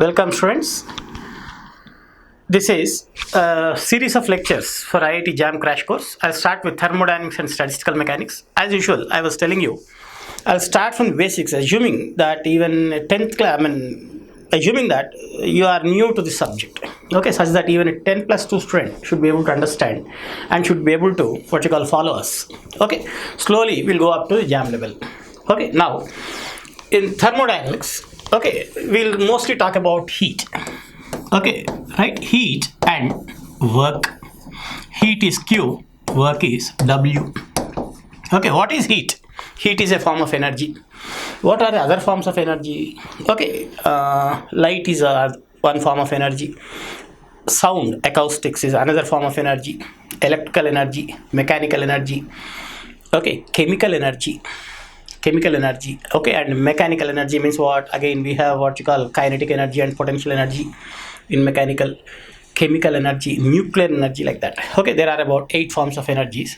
Welcome students. This is a series of lectures for IIT JAM crash course. I'll start with thermodynamics and statistical mechanics. As usual, I was telling you, I'll start from the basics, assuming that even 10th class, assuming that you are new to the subject. Okay, such that even a 10 plus 2 student should be able to understand and should be able to, follow us. Okay, slowly we'll go up to the JAM level. Okay, now in thermodynamics, okay, we'll mostly talk about heat. Okay, right? Heat and work. Heat is Q, work is W. Okay, what is heat? Heat is a form of energy. What are the other forms of energy? Okay, light is one form of energy. Sound, acoustics, is another form of energy. Electrical energy, mechanical energy. Okay, chemical energy. Okay, and mechanical energy means what? Again, we have what you call kinetic energy and potential energy in mechanical. Chemical energy, nuclear energy, like that. Okay, there are about 8 forms of energies.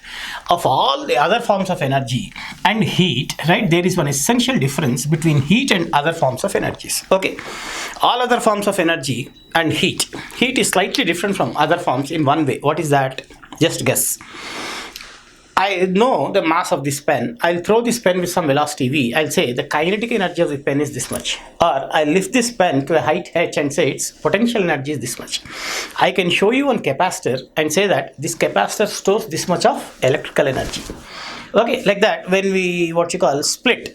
Of all the other forms of energy and heat, right, there is one essential difference between heat and other forms of energies. Okay, all other forms of energy and heat is slightly different from other forms in one way. What is that? Just guess. I know the mass of this pen. I'll throw this pen with some velocity v. I'll say the kinetic energy of the pen is this much. Or I'll lift this pen to a height h and say its potential energy is this much. I can show you one capacitor and say that this capacitor stores this much of electrical energy. Okay, like that, when we split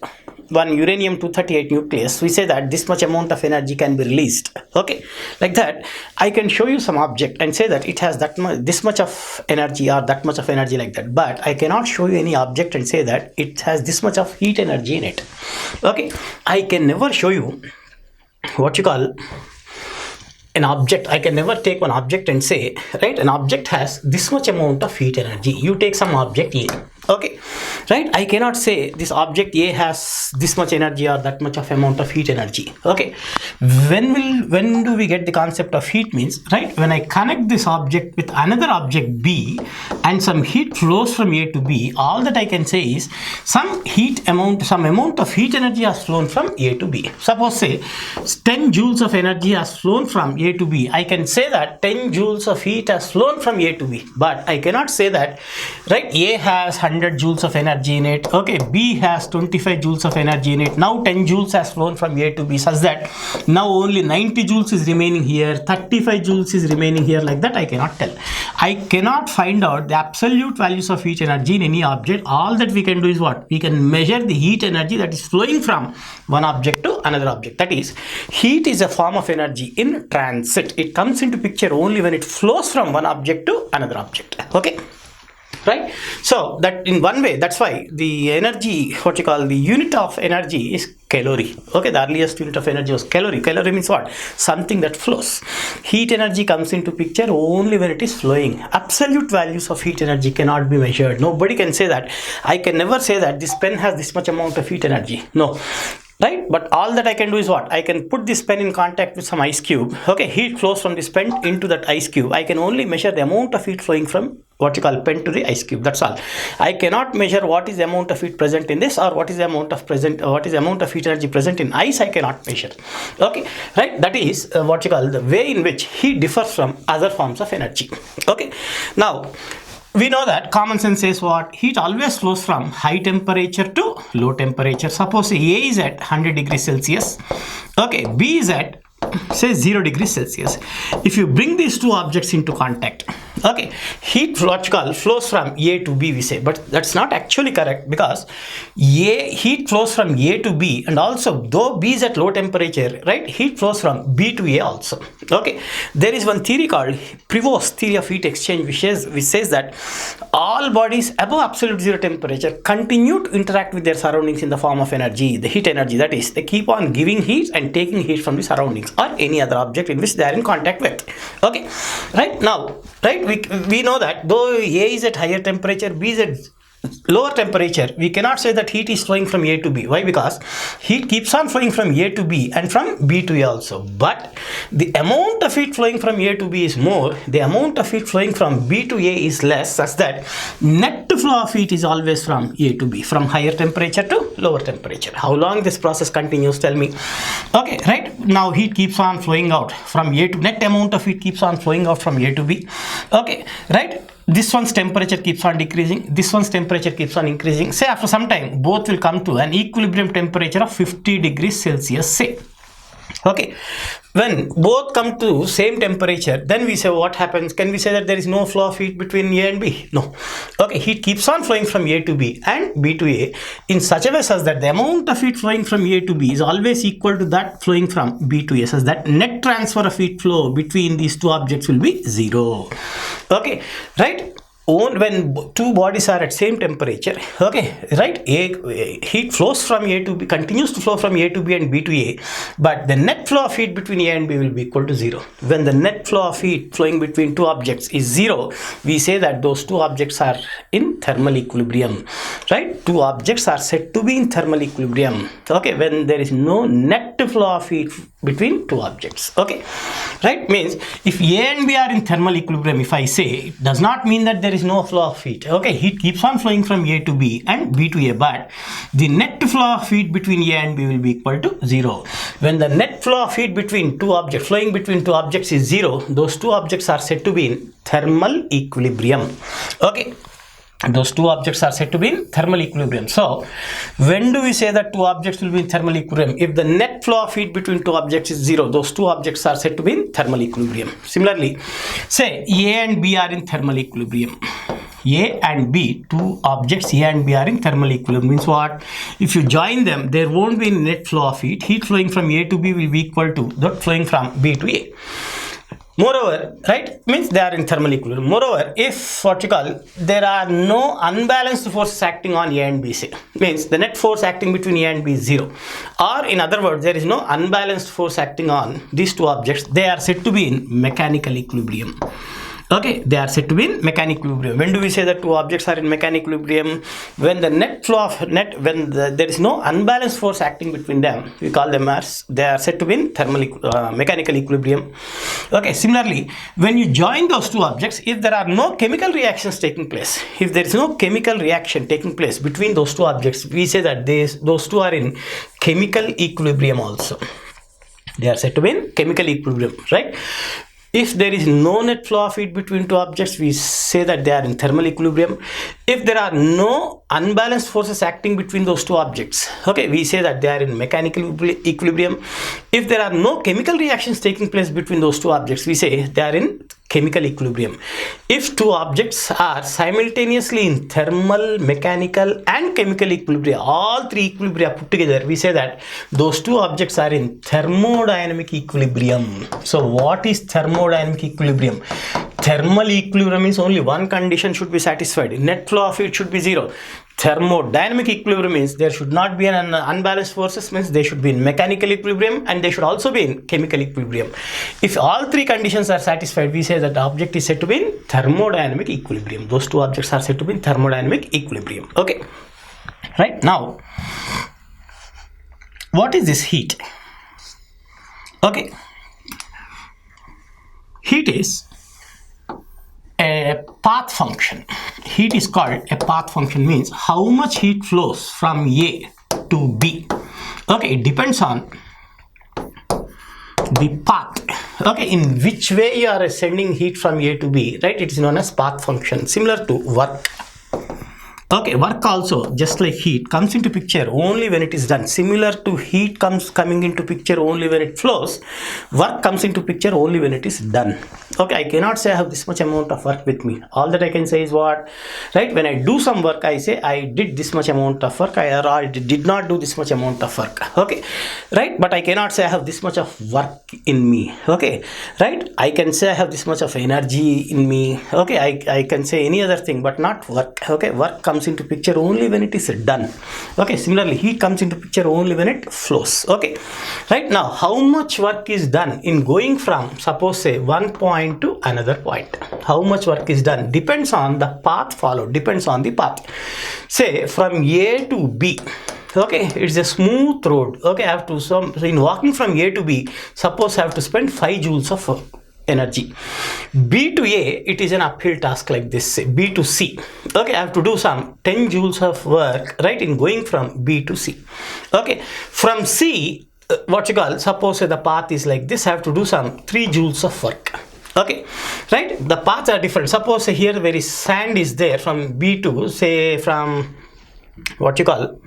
one uranium-238 nucleus, we say that this much amount of energy can be released. Okay, like that, I can show you some object and say that it has this much of energy or that much of energy, like that. But I cannot show you any object and say that it has this much of heat energy in it. Okay, I can never show you an object. I can never take one object and say, right, an object has this much amount of heat energy. You take some object A. Okay, right, I cannot say this object A has this much energy or that much of amount of heat energy. Okay, when do we get the concept of heat? Means, right, when I connect this object with another object B and some heat flows from A to B, all that I can say is some amount of heat energy has flown from A to B. Suppose say 10 joules of energy has flown from A to B. I can say that 10 joules of heat has flown from A to B, but I cannot say that, right, A has 100 joules of energy in it. Okay, B has 25 joules of energy in it. Now 10 joules has flown from A to B, such that now only 90 joules is remaining here, 35 joules is remaining here. Like that, I cannot tell. I cannot find out the absolute values of each energy in any object. All that we can do is what? We can measure the heat energy that is flowing from one object to another object. That is, heat is a form of energy in transit. It comes into picture only when it flows from one object to another object. Okay, right? So that in one way, that's why the energy, the unit of energy is calorie. Okay, the earliest unit of energy was calorie. Calorie means what? Something that flows. Heat energy comes into picture only when it is flowing. Absolute values of heat energy cannot be measured. Nobody can say that. I can never say that this pen has this much amount of heat energy. No. Right, but all that I can do is what? I can put this pen in contact with some ice cube. Okay, heat flows from this pen into that ice cube. I can only measure the amount of heat flowing from pen to the ice cube. That's all. I cannot measure what is the amount of heat present in this, or what is the amount of heat energy present in ice. I cannot measure. Okay, right? That is the way in which heat differs from other forms of energy. Okay, now we know that common sense says what? Heat always flows from high temperature to low temperature. Suppose A is at 100 degrees Celsius. Okay, B is at, say, 0 degrees Celsius. If you bring these two objects into contact, okay, heat flows from A to B, we say, but that's not actually correct, because heat flows from A to B, and also though B is at low temperature, right, heat flows from B to A also. Okay, there is one theory called Prevost's theory of heat exchange, which says that all bodies above absolute zero temperature continue to interact with their surroundings in the form of energy, the heat energy. That is, they keep on giving heat and taking heat from the surroundings or any other object in which they are in contact with. Okay, right, now, right, we know that though A is at higher temperature, B is at lower temperature, we cannot say that heat is flowing from A to B. Why? Because heat keeps on flowing from A to B and from B to A also. But the amount of heat flowing from A to B is more. The amount of heat flowing from B to A is less, such that net flow of heat is always from A to B, from higher temperature to lower temperature. How long this process continues, tell me. Okay, right? Now heat keeps on flowing out from A to, net amount of heat keeps on flowing out from A to B. Okay, right? This one's temperature keeps on decreasing, this one's temperature keeps on increasing. Say after some time, both will come to an equilibrium temperature of 50 degrees Celsius, say. Okay, when both come to same temperature, then we say what happens? Can we say that there is no flow of heat between A and B? No. Okay, heat keeps on flowing from A to B and B to A in such a way such that the amount of heat flowing from A to B is always equal to that flowing from B to A, such that net transfer of heat flow between these two objects will be 0. Okay, right? When two bodies are at same temperature, okay, right, heat flows from A to B, continues to flow from A to B and B to A, but the net flow of heat between A and B will be equal to 0. When the net flow of heat flowing between two objects is 0, we say that those two objects are in thermal equilibrium, right? Two objects are said to be in thermal equilibrium, okay, when there is no net flow of heat between two objects. Okay, right? Means if A and B are in thermal equilibrium, if I say, it does not mean that there is no flow of heat. Okay, heat keeps on flowing from A to B and B to A, but the net flow of heat between A and B will be equal to 0. When the net flow of heat between two objects, flowing between two objects is 0, those two objects are said to be in thermal equilibrium. Okay, those two objects are said to be in thermal equilibrium. So when do we say that two objects will be in thermal equilibrium? If the net flow of heat between two objects is 0, those two objects are said to be in thermal equilibrium. Similarly, say A and B are in thermal equilibrium. A and B, two objects A and B are in thermal equilibrium. Means what? If you join them, there won't be net flow of heat. Heat flowing from A to B will be equal to that flowing from B to A. Moreover, right, means they are in thermal equilibrium. Moreover, if what you call, there are no unbalanced forces acting on A and B, say, means the net force acting between A and B is 0. Or in other words, there is no unbalanced force acting on these two objects. They are said to be in mechanical equilibrium. Okay, they are said to be in mechanical equilibrium. When do we say that two objects are in mechanical equilibrium? When the net flow of there is no unbalanced force acting between them, we call them as, they are said to be in mechanical equilibrium. Okay, similarly, when you join those two objects, if there are no chemical reactions taking place, if there is no chemical reaction taking place between those two objects, we say that those two are in chemical equilibrium also. They are said to be in chemical equilibrium, right? If there is no net flow of heat between two objects, we say that they are in thermal equilibrium. If there are no unbalanced forces acting between those two objects, okay, we say that they are in mechanical equilibrium. If there are no chemical reactions taking place between those two objects, we say they are in chemical equilibrium. If two objects are simultaneously in thermal, mechanical and chemical equilibrium, all three equilibria put together, we say that those two objects are in thermodynamic equilibrium. So what is thermodynamic equilibrium? Thermal equilibrium means only one condition should be satisfied. Net flow of heat should be 0. Thermodynamic equilibrium means there should not be an unbalanced forces, means they should be in mechanical equilibrium and they should also be in chemical equilibrium. If all three conditions are satisfied, we say that the object is said to be in thermodynamic equilibrium. Those two objects are said to be in thermodynamic equilibrium. Okay, right? Now, what is this heat? Okay, heat is a path function. Heat is called a path function, means how much heat flows from A to B. Okay, it depends on the path, okay, in which way you are sending heat from A to B, right? It is known as path function, similar to work. Okay, work also, just like heat, comes into picture only when it is done. Similar to heat coming into picture only when it flows, work comes into picture only when it is done. Okay, I cannot say I have this much amount of work with me. All that I can say is what, right? When I do some work, I say I did this much amount of work, or I did not do this much amount of work. Okay, right? But I cannot say I have this much of work in me. Okay, right? I can say I have this much of energy in me. Okay, I can say any other thing, but not work. Okay, work comes comes into picture only when it is done. Okay, similarly, heat comes into picture only when it flows. Okay, right now, how much work is done in going from, suppose say, one point to another point? How much work is done depends on the path followed, depends on the path. Say from A to B. Okay, it's a smooth road. Okay, I have to, so in walking from A to B, suppose I have to spend 5 joules of energy. B to A, it is an uphill task like this. B to C, okay, I have to do some 10 joules of work, right, in going from B to C. Okay, from C, what you call, suppose the path is like this, I have to do some 3 joules of work. Okay, right, the paths are different. Suppose here there is sand is there from B to, say, from what you call,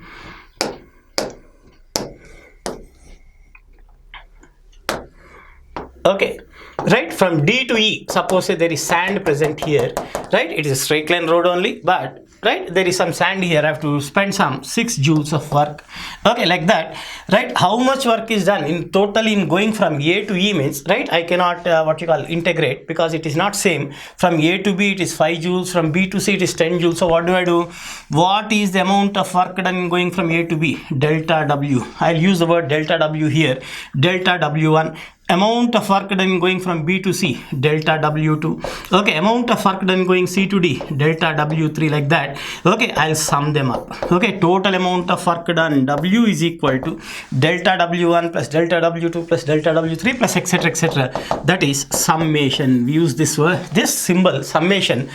okay, right, from D to E, suppose there is sand present here, right, it is a straight line road only, but right, there is some sand here, I have to spend some 6 joules of work. Okay, like that, right, how much work is done in total in going from A to E means, right, I cannot what you call integrate, because it is not same. From A to B it is 5 joules, from B to C it is 10 joules. So what do? What is the amount of work done in going from A to B? Delta W. I'll use the word delta W here. Delta W1. Amount of work done going from B to C, delta W2. Okay, amount of work done going C to D, delta W3, like that. Okay, I'll sum them up. Okay, total amount of work done, W is equal to delta W1 plus delta W2 plus delta W3 plus etc, etc. That is summation. We use this word, this symbol, summation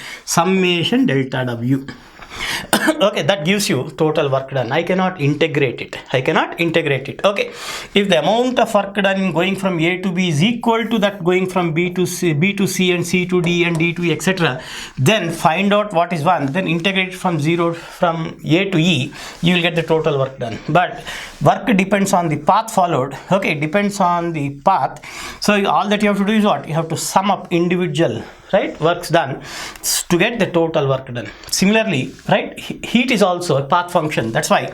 delta W. Okay, that gives you total work done. I cannot integrate it. Okay, if the amount of work done in going from A to B is equal to that going from B to C and C to D and D to E, etc., then find out what is 1, then integrate from 0 from A to E, you will get the total work done. But work depends on the path followed. Okay, depends on the path. So all that you have to do is what? You have to sum up individual, right, works done to get the total work done. Similarly, right, heat is also a path function. That's why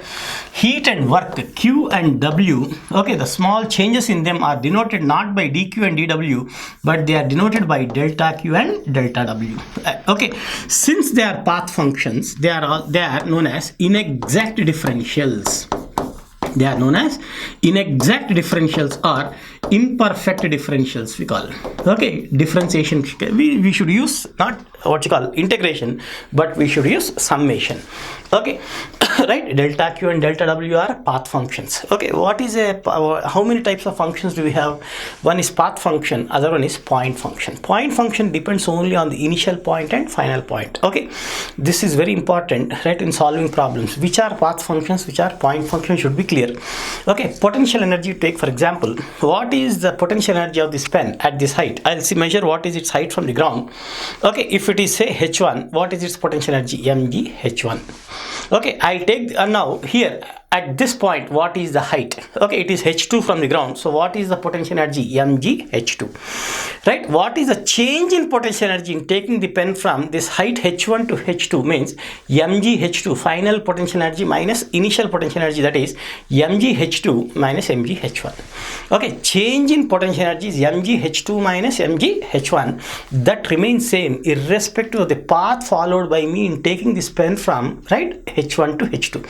heat and work, Q and W, okay, the small changes in them are denoted not by dQ and dW, but they are denoted by delta Q and delta W. Okay, since they are path functions, they are known as inexact differentials. They are known as inexact differentials or imperfect differentials, we call. Okay, differentiation, we should use not what you call integration, but we should use summation. Okay, right, delta Q and delta W are path functions. Okay, what is how many types of functions do we have? One is path function, other one is point function. Point function depends only on the initial point and final point. Okay, this is very important, right, in solving problems. Which are path functions, which are point functions should be clear. Okay, potential energy, take for example, what is the potential energy of this pen at this height? I'll measure what is its height from the ground. Okay, if it is say H1, what is its potential energy? mg H1. Okay, I take now here at this point, what is the height? Okay, it is H2 from the ground. So what is the potential energy? mg H2. Right, what is the change in potential energy in taking the pen from this height H1 to H2 means mg H2, final potential energy minus initial potential energy, that is mg H2 minus mg H1. Okay, change in potential energy is mg H2 minus mg H1. That remains same irrespective of the path followed by me in taking this pen from, right, H1 to H2.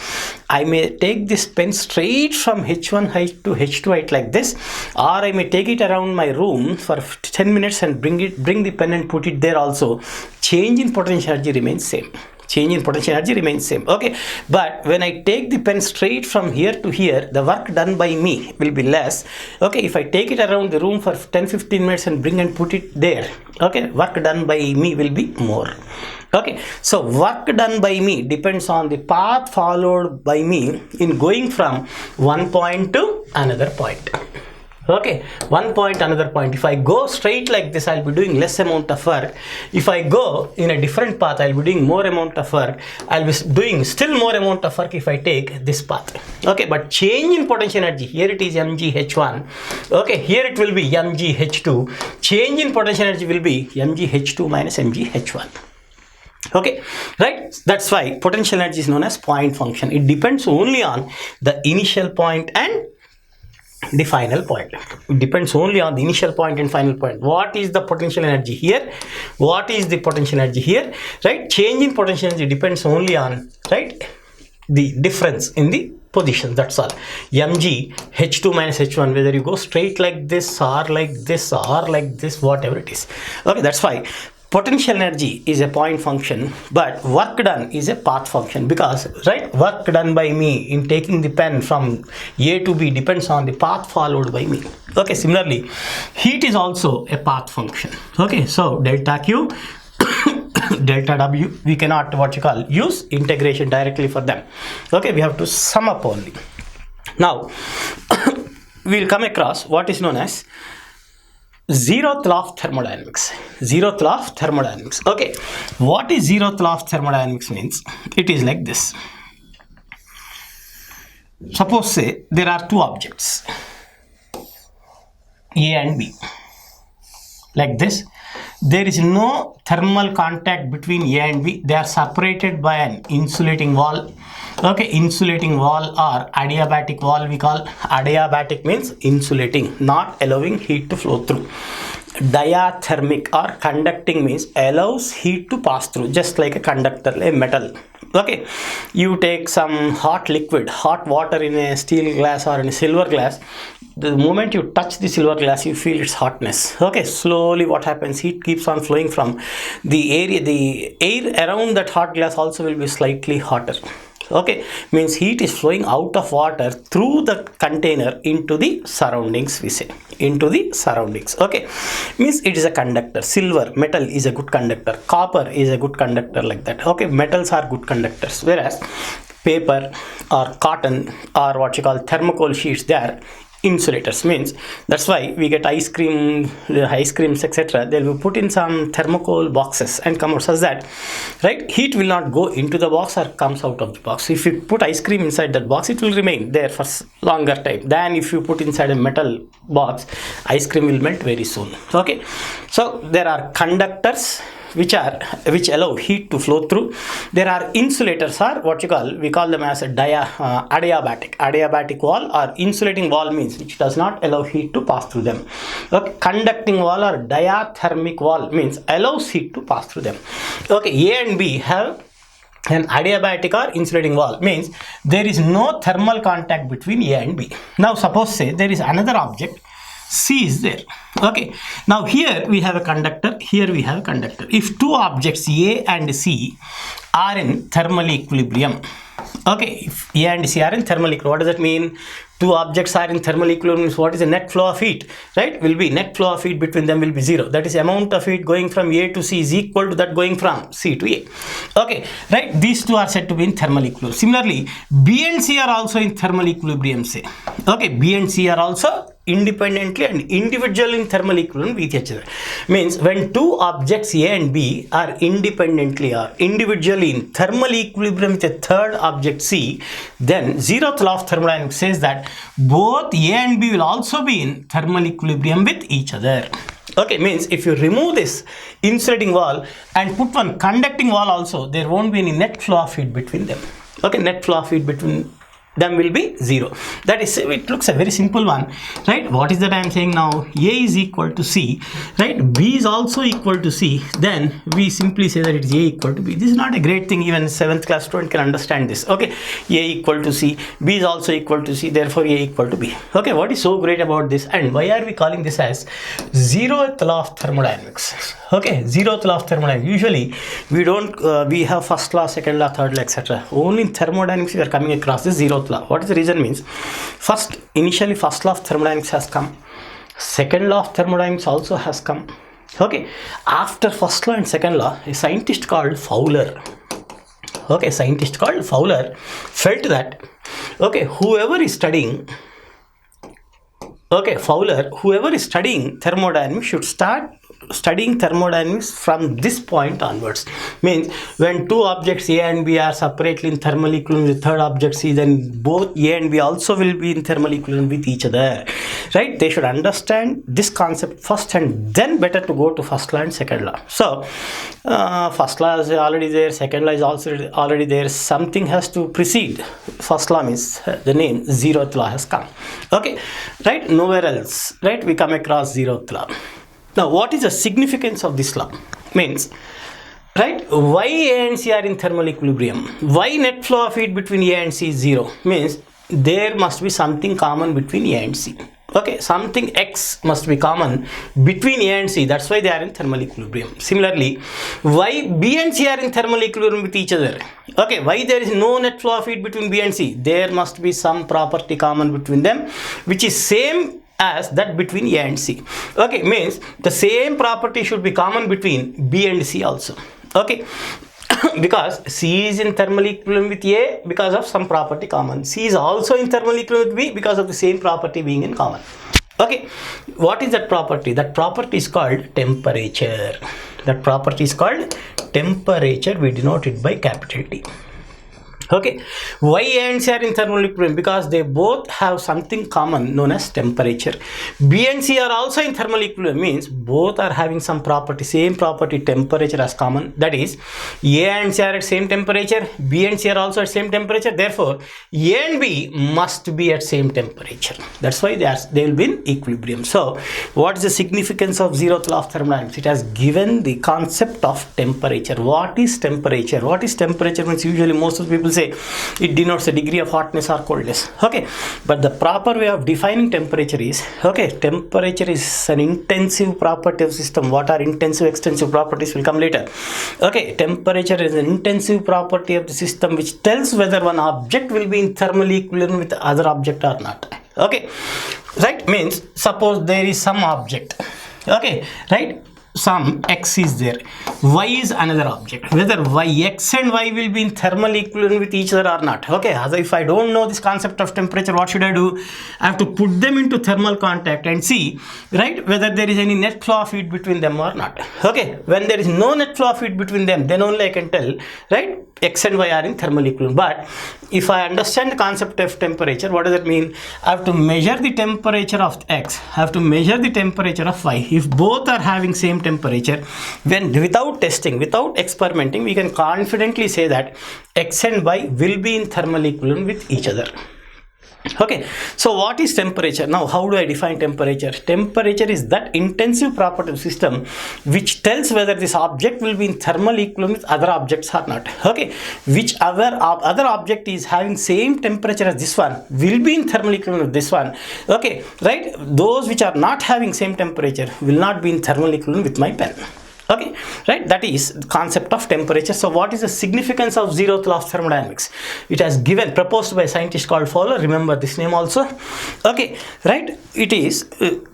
I may take this pen straight from H1 height to H2 height like this, or I may take it around my room for 10 minutes and bring the pen and put it there also. Change in potential energy remains same. Okay, but when I take the pen straight from here to here, the work done by me will be less. Okay, if I take it around the room for 10-15 minutes and bring and put it there, okay, work done by me will be more. Okay, so work done by me depends on the path followed by me in going from one point to another point. Okay, one point, another point. If I go straight like this, I'll be doing less amount of work. If I go in a different path, I'll be doing more amount of work. I'll be doing still more amount of work if I take this path. Okay, but change in potential energy, here it is mg H1. Okay, here it will be mg H2. Change in potential energy will be mg H2 minus mg H1. Okay, right, that's why potential energy is known as point function. It depends only on the initial point and the final point. It depends only on the initial point and final point. What is the potential energy here? What is the potential energy here? Right? Change in potential energy depends only on, right, the difference in the position. That's all. mg h2 minus h1, whether you go straight like this or like this or like this, whatever it is. Okay, that's why potential energy is a point function, but work done is a path function, because, right, work done by me in taking the pen from A to B depends on the path followed by me. Okay, similarly, heat is also a path function. Okay, so delta Q delta W, we cannot use integration directly for them. Okay, we have to sum up only. Now we'll come across what is known as zeroth law of thermodynamics. Zeroth law of thermodynamics. Okay, what is zeroth law of thermodynamics means? It is like this. Suppose, say, there are two objects, A and B, like this. There is no thermal contact between A and B. They are separated by an insulating wall. Okay, insulating wall or adiabatic wall we call. Adiabatic means insulating, not allowing heat to flow through. Diathermic or conducting means allows heat to pass through, just like a conductor, a metal. Okay, you take some hot liquid, hot water in a steel glass or in a silver glass. The moment you touch the silver glass, you feel its hotness. Okay, slowly what happens, heat keeps on flowing from the area, the air around that hot glass also will be slightly hotter. Okay, means heat is flowing out of water through the container into the surroundings, we say, into the surroundings. Okay, means it is a conductor. Silver, metal is a good conductor. Copper is a good conductor, like that. Okay, metals are good conductors, whereas paper or cotton or thermocol sheets, they are insulators. Means that's why we get ice creams, etc. They'll be put in some thermocol boxes and come out, such that, right, heat will not go into the box or comes out of the box. If you put ice cream inside that box, it will remain there for longer time than if you put inside a metal box. Ice cream will melt very soon. Okay, so there are conductors which allow heat to flow through. There are insulators, or we call them as a adiabatic wall or insulating wall, means which does not allow heat to pass through them. Okay, conducting wall or diathermic wall means allows heat to pass through them. Okay, A and B have an adiabatic or insulating wall, means there is no thermal contact between A and B. Now suppose, say, there is another object, C is there. Okay, now here we have a conductor, here we have a conductor. If two objects A and C are in thermal equilibrium, okay, if A and C are in thermal equilibrium, what does that mean? Two objects are in thermal equilibrium means what is the net flow of heat? Right, will be net flow of heat between them will be zero. That is, amount of heat going from A to C is equal to that going from C to A. Okay, right, these two are said to be in thermal equilibrium. Similarly, B and C are also in thermal equilibrium, say. Okay, B and C are also independently and individually in thermal equilibrium with each other. Means when two objects A and B are independently or individually in thermal equilibrium with a third object C, then zeroth law of thermodynamics says that both A and B will also be in thermal equilibrium with each other. Okay, means if you remove this insulating wall and put one conducting wall also, there won't be any net flow of heat between them. Okay, net flow of heat between them will be zero. That is, it looks a very simple one, right? What is that I am saying now? A is equal to C, right? B is also equal to C. Then we simply say that it is A equal to B. This is not a great thing. Even 7th class student can understand this. Okay, A equal to C, B is also equal to C. Therefore, A equal to B. Okay, what is so great about this, and why are we calling this as zeroth law of thermodynamics? Okay, zeroth law of thermodynamics. Usually, we don't. We have first law, second law, third law, etc. Only in thermodynamics we are coming across this zeroth law. What is the reason? Means initially first law of thermodynamics has come, second law of thermodynamics also has come. Okay, after first law and second law, a scientist called Fowler, felt that, okay, whoever is studying thermodynamics should start studying thermodynamics from this point onwards. Means when two objects A and B are separately in thermal equilibrium with third object C, then both A and B also will be in thermal equilibrium with each other. right? They should understand this concept first, and then better to go to first law and second law. So first law is already there, second law is also already there. Something has to precede first law, means the name zeroth law has come. Okay, right? Nowhere else, right, we come across zeroth law. Now what is the significance of this law? Means, right, why A and C are in thermal equilibrium, why net flow of heat between A and C is zero, means there must be something common between A and C. Okay, something X must be common between A and C, that's why they are in thermal equilibrium. Similarly, why B and C are in thermal equilibrium with each other? Okay, why there is no net flow of heat between B and C? There must be some property common between them which is same as that between A and C. Okay, means the same property should be common between B and C also. Okay, because C is in thermal equilibrium with A because of some property common. C is also in thermal equilibrium with B because of the same property being in common. Okay, what is that property? That property is called temperature. That property is called temperature. We denote it by capital T. Okay, why A and C are in thermal equilibrium? Because they both have something common known as temperature. B and C are also in thermal equilibrium, means both are having some property, same property, temperature as common. That is, A and C are at same temperature, B and C are also at same temperature. Therefore, A and B must be at same temperature. That's why they will be in equilibrium. So, what is the significance of zeroth law of thermodynamics? It has given the concept of temperature. What is temperature? What is temperature? Means usually most of the people say it denotes the degree of hotness or coldness. Okay, but the proper way of defining temperature is, okay, temperature is an intensive property of system. What are intensive, extensive properties will come later. Okay, temperature is an intensive property of the system which tells whether one object will be in thermal equilibrium with the other object or not. Okay, right, means suppose there is some object, okay, right, some X is there, Y is another object, whether X and Y will be in thermal equilibrium with each other or not. Okay, as if I don't know this concept of temperature, what should I do? I have to put them into thermal contact and see, right, whether there is any net flow of heat between them or not. Okay, when there is no net flow of heat between them, then only I can tell, right, X and Y are in thermal equilibrium. But if I understand the concept of temperature, what does that mean? I have to measure the temperature of X, I have to measure the temperature of Y. If both are having same temperature, when without testing, without experimenting, we can confidently say that X and Y will be in thermal equilibrium with each other. Okay, so what is temperature? Now, how do I define temperature? Temperature is that intensive property of system which tells whether this object will be in thermal equilibrium with other objects or not. Okay, which other object is having same temperature as this one will be in thermal equilibrium with this one. Okay, right, those which are not having same temperature will not be in thermal equilibrium with my pen. Okay, right, that is the concept of temperature. So what is the significance of zeroth law of thermodynamics? It has given, proposed by a scientist called Fowler, remember this name also. Okay, right, it is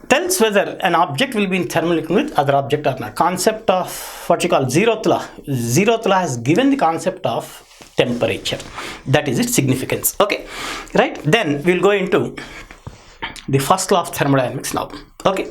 tells whether an object will be in thermal equilibrium with other object or not. Concept of what you call zeroth law. Zeroth law has given the concept of temperature. That is its significance. Okay, right, then we'll go into the first law of thermodynamics now. Okay.